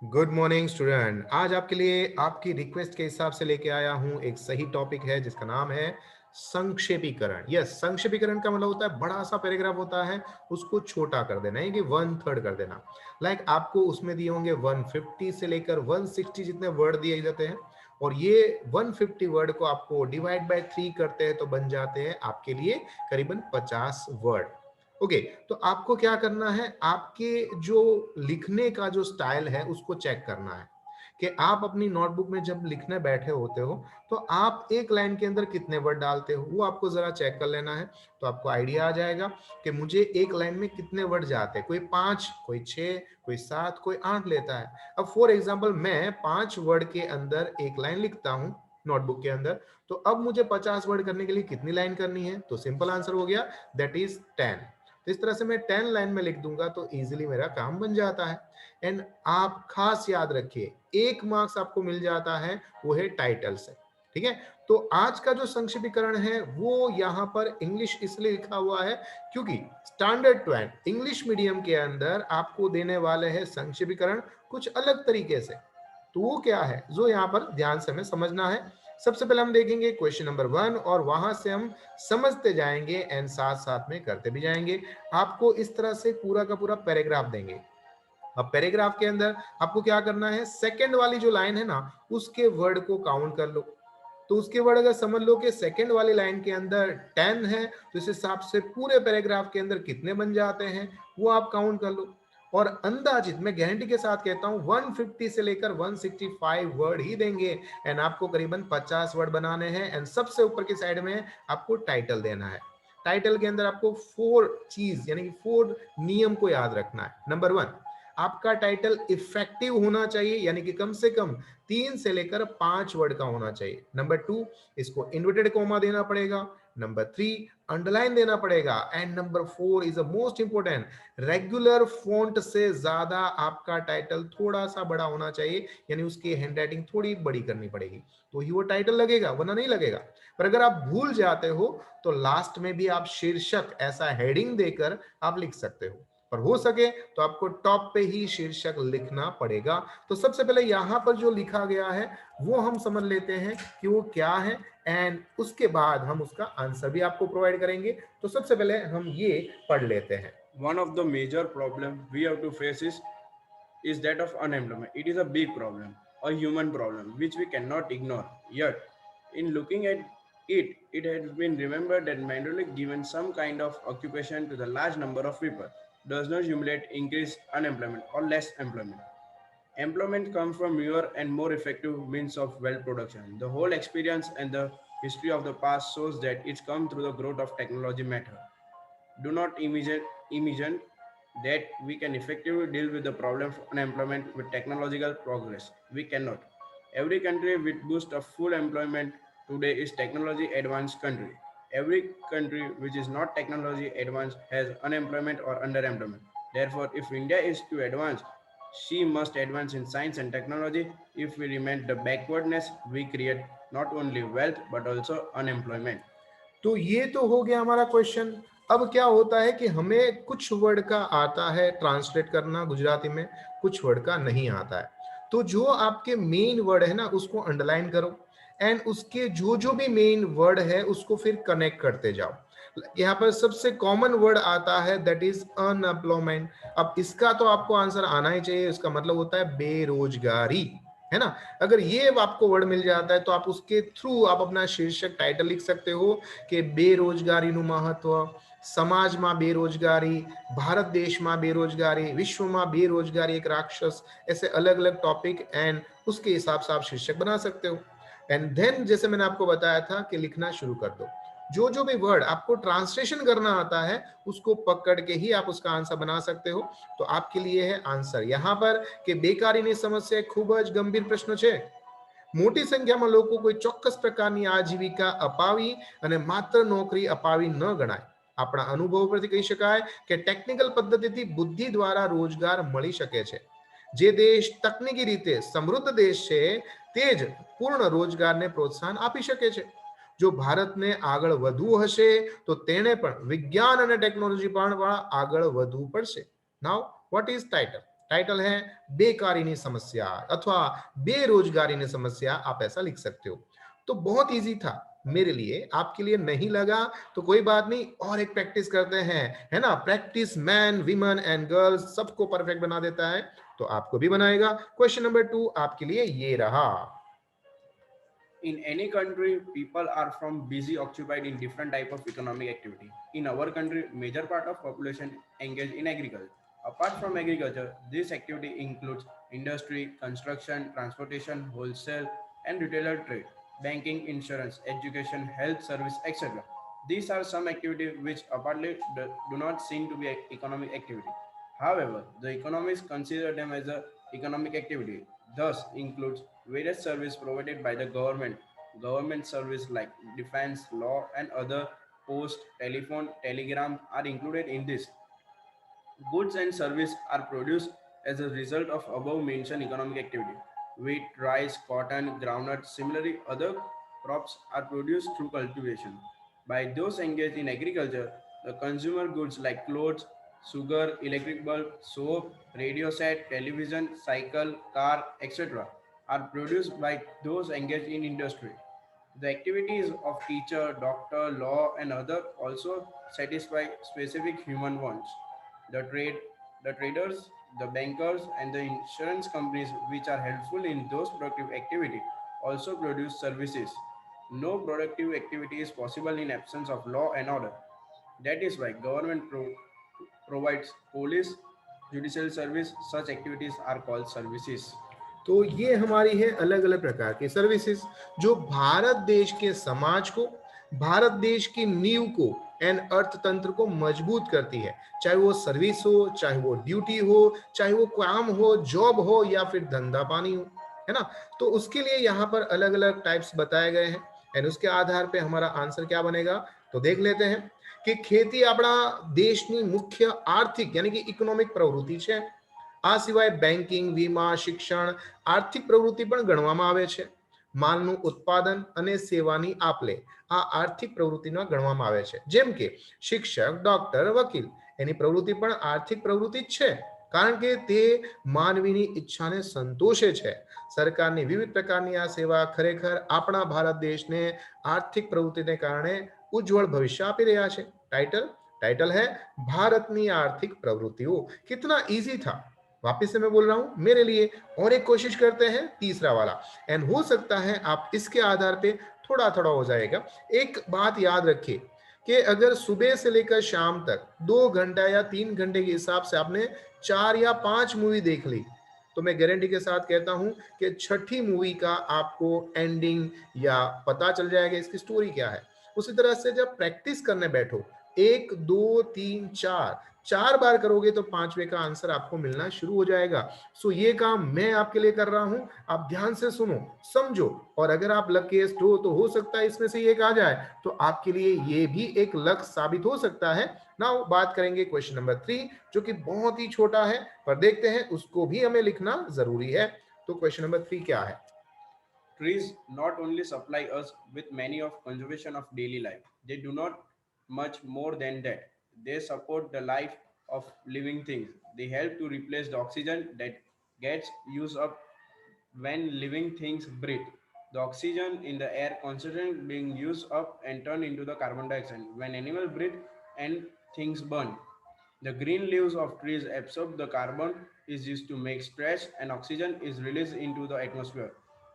Good morning student. आज आपके लिए आपकी रिक्वेस्ट के हिसाब से लेके आया हूं एक सही टॉपिक है जिसका नाम है संक्षेपीकरण। यस, संक्षेपीकरण का मतलब होता है बड़ा सा पैराग्राफ होता है उसको छोटा कर देना, है कि 1/3 कर देना। आपको उसमें दिए होंगे 150 से लेकर 160 जितने वर्ड दिए जाते हैं, और ये 150 वर्ड को आपको डिवाइड बाय 3 करते हैं तो बन जाते हैं आपके लिए करीबन 50 वर्ड। ओके, तो आपको क्या करना है, आपके जो लिखने का जो स्टाइल है उसको चेक करना है कि आप अपनी नोटबुक में जब लिखने बैठे होते हो तो आप एक लाइन के अंदर कितने वर्ड डालते हो, वो आपको जरा चेक कर लेना है। तो आपको आइडिया आ जाएगा कि मुझे एक लाइन में कितने वर्ड जाते हैं। कोई 5, कोई 6, कोई 7, कोई 8 लेता है। अब फॉर एग्जाम्पल मैं 5 वर्ड के अंदर एक लाइन लिखता हूँ नोटबुक के अंदर, तो अब मुझे 50 वर्ड करने के लिए कितनी लाइन करनी है, तो सिंपल आंसर हो गया, दैट इज 10। तो इस तरह से मैं 10 लाइन में लिख दूंगा तो इजीली मेरा काम बन जाता है। एंड आप खास याद रखिए, 1 मार्क्स आपको मिल जाता है, वो है टाइटल से। ठीक है, तो आज का जो संक्षिप्तीकरण है वो यहाँ पर इंग्लिश इसलिए लिखा हुआ है क्योंकि स्टैंडर्ड 12 इंग्लिश मीडियम के अंदर आपको देने वाले हैं संक्षिप्तीकरण कुछ अलग तरीके से। तो वो क्या है जो यहाँ पर ध्यान से हमें समझना है। सबसे पहले हम देखेंगे क्वेश्चन नंबर 1 और वहां से हम समझते जाएंगे एंड साथ साथ में करते भी जाएंगे। आपको इस तरह से पूरा का पूरा पैराग्राफ देंगे। अब पैराग्राफ के अंदर आपको क्या करना है, सेकंड वाली जो लाइन है ना उसके वर्ड को काउंट कर लो। तो उसके वर्ड अगर समझ लो कि सेकंड वाली लाइन के अंदर 10 है तो इस हिसाब से पूरे पैराग्राफ के अंदर कितने बन जाते हैं वो आप काउंट कर लो। और अंदाजित मैं गारंटी के साथ कहता हूं 150 से लेकर 165 वर्ड ही देंगे। एंड आपको करीबन 50 वर्ड बनाने हैं एंड सबसे ऊपर की साइड में आपको टाइटल देना है। टाइटल के अंदर आपको 4 चीज यानी कि 4 नियम को याद रखना है। नंबर 1, आपका टाइटल इफेक्टिव होना चाहिए, यानी कि कम से कम 3 से लेकर 5 वर्ड का होना चाहिए। नंबर 2, इसको इन्वर्टेड कोमा देना पड़ेगा। नंबर 3, अंडरलाइन देना पड़ेगा। And number 4 is the most important, regular font से ज्यादा आपका टाइटल थोड़ा सा बड़ा होना चाहिए, यानी उसकी हैंडराइटिंग थोड़ी बड़ी करनी पड़ेगी तो ही वो टाइटल लगेगा, वरना नहीं लगेगा। पर अगर आप भूल जाते हो तो लास्ट में भी आप शीर्षक ऐसा हेडिंग देकर आप लिख सकते हो, पर हो सके तो आपको टॉप पे ही शीर्षक लिखना पड़ेगा। तो सबसे पहले यहां पर जो लिखा गया है वो हम समझ लेते हैं कि वो क्या है, एंड उसके बाद हम उसका आंसर भी आपको प्रोवाइड करेंगे। तो सबसे पहले हम ये पढ़ लेते हैं। One of the major problems we have to face is that of unemployment. It is a big problem, a human problem, which we cannot ignore. Yet, in looking at it, it has been remembered that manually given some kind of occupation to the large number of people does not humiliate increased unemployment or less employment. Employment comes from newer and more effective means of wealth production. The whole experience and the history of the past shows that it's come through the growth of technology method. Do not imagine that we can effectively deal with the problem of unemployment with technological progress. We cannot. Every country with boost of full employment today is technology advanced country. Every country which is not technology advanced has unemployment or underemployment. Therefore, if India is to advance, she must advance in science and technology. If we remain the backwardness, we create not only wealth but also unemployment. तो ये तो हो गया हमारा question. अब क्या होता है कि हमें कुछ वर्ड का आता है ट्रांसलेट करना गुजराती में, कुछ वर्ड का नहीं आता है। तो जो आपके मेन वर्ड है ना उसको अंडरलाइन करो, एंड उसके जो जो भी मेन वर्ड है उसको फिर कनेक्ट करते जाओ। यहाँ पर सबसे कॉमन वर्ड आता है दैट इज अनएम्प्लॉयमेंट। अब इसका तो आपको आंसर आना ही चाहिए, इसका मतलब होता है बेरोजगारी, है ना। अगर ये आपको वर्ड मिल जाता है तो आप उसके थ्रू आप अपना शीर्षक टाइटल लिख सकते हो કે બેરોજગારીનું મહત્વ, સમાજમાં બેરોજગારી, ભારત દેશમાં બેરોજગારી, વિશ્વમાં બેરોજગારી एक राक्षस, ऐसे अलग अलग टॉपिक एंड उसके हिसाब से आप शीर्षक बना सकते हो। एंड देन जैसे मैंने आपको बताया था कि लिखना शुरू कर दो। जो जो भी वर्ड आपको ट्रांसलेशन करना आता है उसको पकड़ के ही आप उसका आंसर बना सकते हो। तो आपके लिए है आंसर यहाँ पर कि बेकारीની समस्या ખૂબ જ ગંભીર પ્રશ્ન છે। મોટી સંખ્યામાં લોકો કોઈ ચોક્કસ પ્રકારની આજીવિકા અપાવી અને માત્ર નોકરી અપાવી ન ગણાય। આપણા અનુભવ પરથી કહી શકાય કે ટેકનિકલ પદ્ધતિથી બુદ્ધિ દ્વારા રોજગાર મળી શકે છે। જે દેશ તકનીકી રીતે સમૃદ્ધ દેશ છે તે જ પૂર્ણ રોજગારને પ્રોત્સાહન આપી શકે છે। જો ભારતને આગળ વધવું હશે તો તેણે પણ વિજ્ઞાન અને ટેકનોલોજી પણ આગળ વધવું પડશે। નાઉ, what is title? टाइटल है बेकारीની समस्या अथवा बेरोजगारीની समस्या, आप ऐसा लिख सकते हो। तो बहुत इजी था मेरे लिए, आपके लिए नहीं लगा तो कोई बात नहीं, और एक प्रैक्टिस करते हैं, है ना। Practice man women and girls सबको परफेक्ट बना देता है, तो आपको भी बनाएगा। क्वेश्चन नंबर 2 आपके लिए ये रहा। In any country, people are from busy occupied in different type of economic activity. In our country, major part of population engage in agriculture. Apart from agriculture, this activity includes industry, construction, transportation, wholesale and retailer trade, banking, insurance, education, health service, etc. These are some activities which apparently do not seem to be economic activity. However, the economists consider them as a economic activity, thus includes various services provided by the government. Government service like defense, law, and other post, telephone, telegram are included in this. Goods and services are produced as a result of above mentioned economic activity. Wheat, rice, cotton, groundnut, similarly other crops are produced through cultivation. By those engaged in agriculture, the consumer goods like clothes, sugar, electric bulb, soap, radio set, television, cycle, car, etc. are produced by those engaged in industry. The activities of teacher, doctor, law, and other also satisfy specific human wants. The trade, the traders, the bankers, and the insurance companies, which are helpful in those productive activity, also produce services. No productive activity is possible in absence of law and order. That is why government provides police, judicial service. Such activities are called services. तो ये हमारी है अलग अलग प्रकार की services जो भारत देश के समाज को, भारत देश की नींव को एंड अर्थतंत्र को मजबूत करती है। चाहे वो सर्विस हो, चाहे वो ड्यूटी हो, चाहे वो काम हो, जॉब हो, या फिर धंधा पानी हो, है ना। तो उसके लिए यहाँ पर अलग अलग टाइप्स बताए गए हैं एंड उसके आधार पे हमारा आंसर क्या बनेगा, तो देख लेते हैं कि खेती આપણા દેશની મુખ્ય આર્થિક यानी कि इकोनॉमिक प्रवृत्ति છે। આ સિવાય બેન્કિંગ, વીમા, શિક્ષણ, આર્થિક પ્રવૃત્તિ પણ ગણવામાં આવે છે। માલનું ઉત્પાદન અને સેવાની આપલે આ આર્થિક પ્રવૃત્તિમાં ગણવામાં આવે છે। જેમ કે શિક્ષક, ડોક્ટર, વકીલ એની પ્રવૃત્તિ પણ આર્થિક પ્રવૃત્તિ જ છે, કારણ કે તે માનવીની ઈચ્છાને સંતોષે છે। સરકારની વિવિધ પ્રકારની આ સેવા ખરેખર આપણા ભારત દેશને આર્થિક પ્રવૃત્તિને કારણે ઉજ્જવળ ભવિષ્ય આપી રહ્યા છે। टाइटल है भारतनी आर्थिक प्रवृत्तियों। कितना इजी था, वापस से मैं बोल रहा हूं मेरे लिए। और एक कोशिश करते हैं तीसरा वाला, एंड हो सकता है आप इसके आधार पे थोड़ा थोड़ा हो जाएगा। एक बात याद रखिए कि अगर सुबह से लेकर शाम तक 2 घंटा या 3 घंटे के हिसाब से आपने 4 या 5 मूवी देख ली, तो मैं गारंटी के साथ कहता हूं कि छठी मूवी का आपको एंडिंग या पता चल जाएगा इसकी स्टोरी क्या है। उसी तरह से जब प्रैक्टिस करने बैठो, 1 2 3 4 4 बार करोगे तो 5वें का आंसर आपको मिलना शुरू हो जाएगा। सो ये काम मैं आपके लिए कर रहा हूं, आप ध्यान से सुनो, समझो, और अगर आप लकीस्ट हो तो हो सकता है इसमें से एक आ जाए, तो आपके लिए ये भी एक लक साबित हो सकता है। नाउ बात करेंगे क्वेश्चन नंबर 3, जो कि बहुत ही छोटा है, पर देखते हैं उसको भी हमें लिखना जरूरी है। तो क्वेश्चन नंबर 3 क्या है? Trees not only supply us with many of conservation of daily life, they do not much more than that. They support the life of living things. They help to replace the oxygen that gets used up when living things breathe. The oxygen in the air constantly being used up and turned into the carbon dioxide when animals breathe and things burn. The green leaves of trees absorb the carbon is used to make stress and oxygen is released into the atmosphere.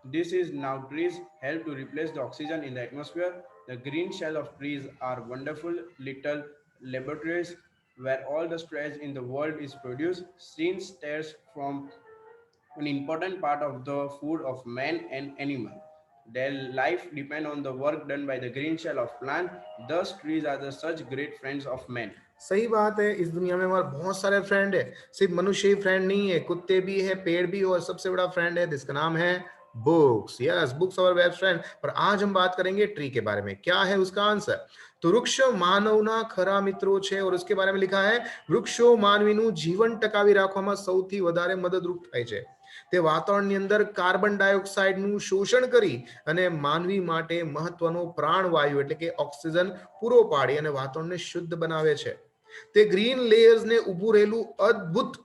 This is now trees help to replace the oxygen in the atmosphere. The green shell of trees are wonderful little laboratories where all the stress in the world is produced. Since stairs from an important part of the food of man and animal. Their life depend on the work done by the green shell of plant. Thus, trees are the such great friends of man. सही बात है, इस दुनिया में हमारे बहुत सारे friend है, सिर्फ मनुष्य ही फ्रेंड नहीं है, कुत्ते भी है, पेड़ भी, और सबसे बड़ा फ्रेंड है जिसका नाम है books. Yes, books our best friend. पर आज हम बात करेंगे ट्री के बारे में। क्या है उसका आंसर? तो वृक्ष मानवना खरा મિત્રો છે, और उसके बारे में लिखा है વૃક્ષો માનવીનું જીવન ટકાવી રાખવામાં સૌથી વધારે મદદરૂપ થાય છે। તે વાતાવરણની અંદર કાર્બન ડાયોક્સાઇડનું શોષણ કરી અને માનવી માટે મહત્વનો પ્રાણવાયુ એટલે કે ઓક્સિજન પૂરો પાડી અને વાતાવરણને શુદ્ધ બનાવે છે। તે ગ્રીન લેયર્સને ઊભું રહેલું અદ્ભુત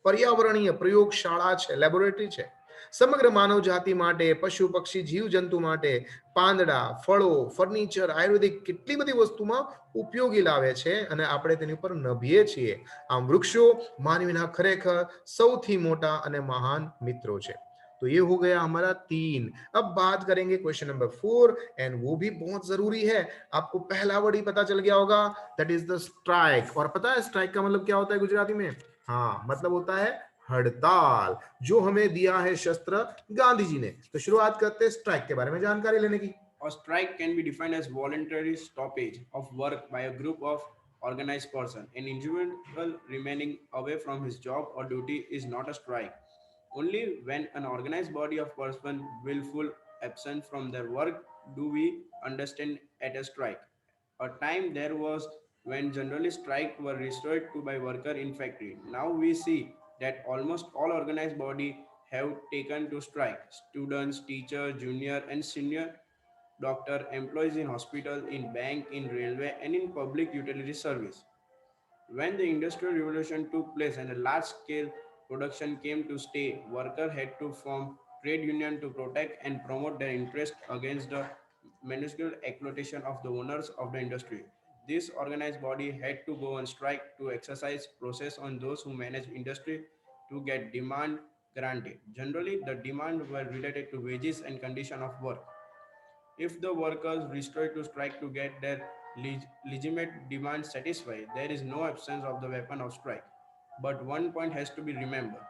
પર્યાવરણીય પ્રયોગશાળા છે, લેબોરેટરી છે. સમગ્ર માનવ જાતિ માટે, પશુ પક્ષી જીવ જંતુ માટે પાંદડા, ફળો, ફર્નિચર, આયુર્વેદિક કેટલી બધી વસ્તુમાં ઉપયોગી લાવે છે અને આપણે તેની ઉપર નભીએ છીએ. આમ વૃક્ષો માનવીના ખરેખર સૌથી મોટા અને મહાન મિત્રો છે. तो ये हो गया हमारा 3. अब बात करेंगे क्वेश्चन नंबर 4 एंड वो भी बहुत जरूरी है. आपको पहला वर्ड ही पता चल गया होगा, दैट इज द स्ट्राइक. और पता है स्ट्राइक का मतलब क्या होता है गुजराती में? हाँ, मतलब होता है हड़ताल, जो हमें दिया है शस्त्र गांधी जी ने. तो शुरुआत करते हैं स्ट्राइक के बारे में जानकारी लेने की. A strike can be defined as voluntary stoppage of work by a group of organized person. An individual remaining away from his job or duty is not a strike. Only when an organized body of person willful absent from their work do we understand at a strike. A time there was when generally strike were resorted to by worker in factory. Now we see that almost all organized body have taken to strike. Students, teacher, junior and senior doctor, employees in hospital, in bank, in railway, and in public utility service. When the Industrial Revolution took place and a large-scale production came to stay, workers had to form trade union to protect and promote their interest against the minuscule exploitation of the owners of the industry. This organized body had to go on strike to exercise process on those who manage industry to get demand granted. Generally, the demand were related to wages and condition of work. If the workers resort to strike to get their legitimate demands satisfied, there is no absence of the weapon of strike. But one point has to be remembered.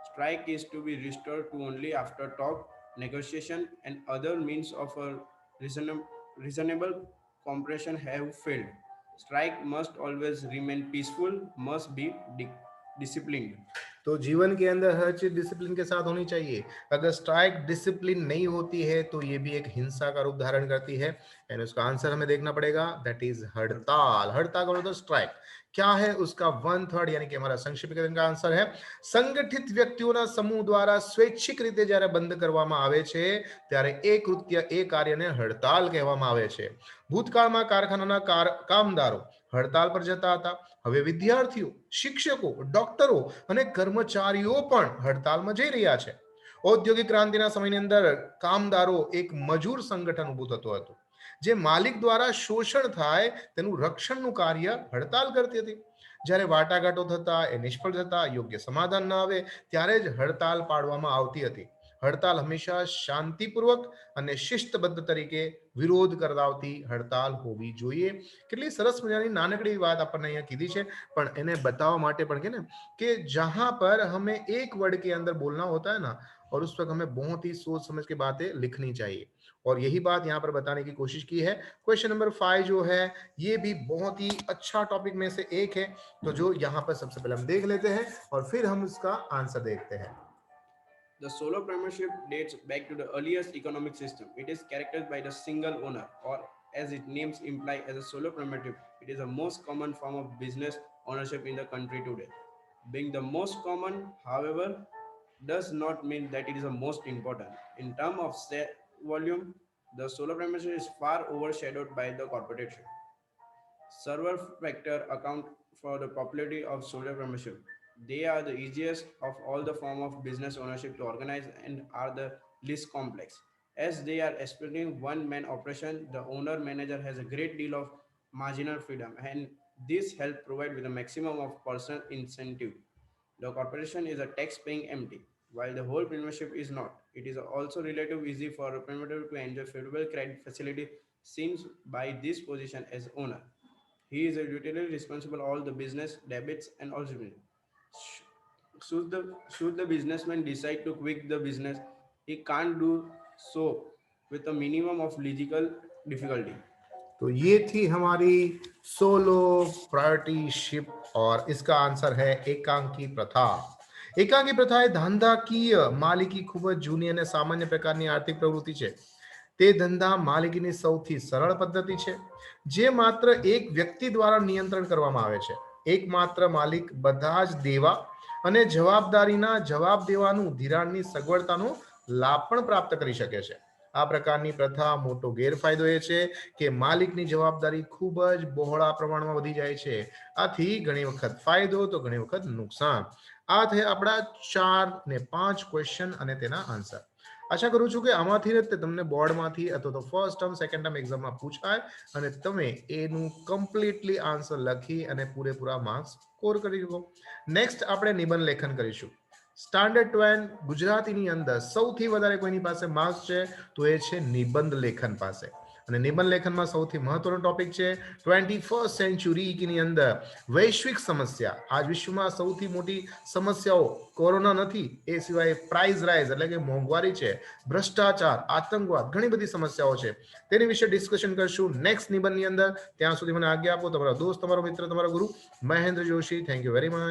Strike is to be restored to only after talk, negotiation, and other means of a reasonable compression have failed. Strike must always remain peaceful, must be disciplined. तो जीवन के अंदर हर चीज discipline के साथ होनी चाहिए. अगर स्ट्राइक डिसिप्लिन नहीं होती है तो ये भी एक हिंसा का रूप धारण करती है. एंड उसका आंसर हमें देखना पड़ेगा, दैट इज हड़ताल. हड़ताल का मतलब स्ट्राइक क्या है, उसका 1/3 यानी कि हमारा संक्षिप्तीकरण का आंसर है સંગઠિત વ્યક્તિઓના સમૂહ દ્વારા સ્વૈચ્છિક રીતે જ્યારે બંધ કરવામાં આવે છે ત્યારે એ કૃત્ય, એ કાર્યને હડતાલ કહેવામાં આવે છે. ભૂતકાળમાં કારખાનાના કામદારો હડતાલ પર જતા હતા. હવે વિદ્યાર્થીઓ, શિક્ષકો, ડોક્ટરો અને કર્મચારીઓ પણ હડતાલમાં જઈ રહ્યા છે. ઔદ્યોગિક ક્રાંતિના સમયની અંદર કામદારો એક મજૂર સંગઠન ઊભું થતું હતું, જે માલિક દ્વારા શોષણ થાય તેનું રક્ષણનું કાર્ય હડતાલ કરતી હતી. જ્યારે વાટાઘાટો થતા એ નિષ્ફળ જતા, યોગ્ય સમાધાન ન આવે ત્યારે જ હડતાલ પાડવામાં આવતી હતી. હડતાલ હંમેશા શાંતિપૂર્વક અને શિસ્તબદ્ધ તરીકે વિરોધ કરાવતી હડતાલ હોવી જોઈએ. કેટલી સરસ મજાની નાનકડી વાત આપણને અહીંયા કીધી છે, પણ એને બતાવવા માટે પણ કે जहां पर हमें एक वर्ड के अंदर बोलना होता है ना, और उस वक्त हमें बहुत ही सोच समझ के बातें लिखनी चाहिए. और यही बात यहाँ पर बताने की कोशिश की है. क्वेश्चन नंबर 5 जो है ये भी बहुत ही अच्छा टॉपिक में से एक है, तो जो यहाँ पर सबसे पहले हम देख लेते हैं और फिर हम उसका आंसर देखते हैं. The solopreneurship dates back to the earliest economic system. It is characterized by the single owner, or as its names imply, as a solopreneurship. It is the most common form of business ownership in the country today. Being the most common, however, does not mean that it is the most important. In terms of volume, the solopreneurship is far overshadowed by the corporation. Server factor account for the popularity of solopreneurship. They are the easiest of all the form of business ownership to organize and are the least complex. As they are expecting one-man operation, the owner-manager has a great deal of marginal freedom, and this helps provide with a maximum of personal incentive. The corporation is a tax-paying entity, while the whole premiership is not. It is also relatively easy for a premier to enjoy favorable credit facility since by this position as owner. He is utility responsible all the business debits and also should the businessman decide to quit the business, he can't do so with a minimum of legal difficulty. तो ये थी हमारी solo प्रायोरिटीशिप और इसका answer है एकांकी प्रथा. એકાંકી પ્રથા એ ધંધાકીય માલિકી ખૂબ જ જૂની અને સામાન્ય પ્રકારની આર્થિક પ્રવૃત્તિ છે. તે ધંધા માલિકીની સૌથી સરળ પદ્ધતિ છે, જે માત્ર એક વ્યક્તિ દ્વારા નિયંત્રણ કરવામાં આવે છે. એકમાત્ર માલિક બધા જ દેવા અને જવાબદારીના જવાબ દેવાનું ધિરાણની સગવડતાનો લાભ પણ પ્રાપ્ત કરી શકે છે. આ પ્રકારની પ્રથા મોટો ગેરફાયદો એ છે કે માલિકની જવાબદારી ખૂબ જ બહોળા પ્રમાણમાં વધી જાય છે. આથી ઘણી વખત ફાયદો તો ઘણી વખત નુકસાન. આ થયા આપણા 4 ને 5 ક્વેશ્ચન અને તેના આન્સર. આશા કરું છું કે આમાંથી જ તમને બોર્ડમાંથી અથવા તો ફર્સ્ટ ટર્મ સેકન્ડ ટર્મ એક્ઝામમાં પૂછાય અને તમે એનું કમ્પ્લીટલી આન્સર લખી અને પૂરેપૂરા માર્ક્સ સ્કોર કરી શકો. નેક્સ્ટ આપણે નિબંધ લેખન કરીશું. સ્ટાન્ડર્ડ 12 ગુજરાતીની અંદર સૌથી વધારે કોઈની પાસે માર્ક્સ છે તો એ છે નિબંધ લેખન પાસે. અને નિબંધ લેખનમાં સૌથી મહત્વનો ટોપિક છે 21st સેન્ચુરીની અંદર વૈશ્વિક સમસ્યા. આજ વિશ્વમાં સૌથી મોટી સમસ્યાઓ કોરોના નથી, એ સિવાય પ્રાઇસ રાઇઝ એટલે કે મોંઘવારી છે, ભ્રષ્ટાચાર, આતંકવાદ, ઘણી બધી સમસ્યાઓ છે. તેની વિશે ડિસ્કશન કરશું નેક્સ્ટ નિબંધની અંદર. ત્યાં સુધી મને આજ્ઞા આપો. તમારો દોસ્ત, તમારો મિત્ર, તમારો ગુરુ Mahendra Joshi. Thank you very much.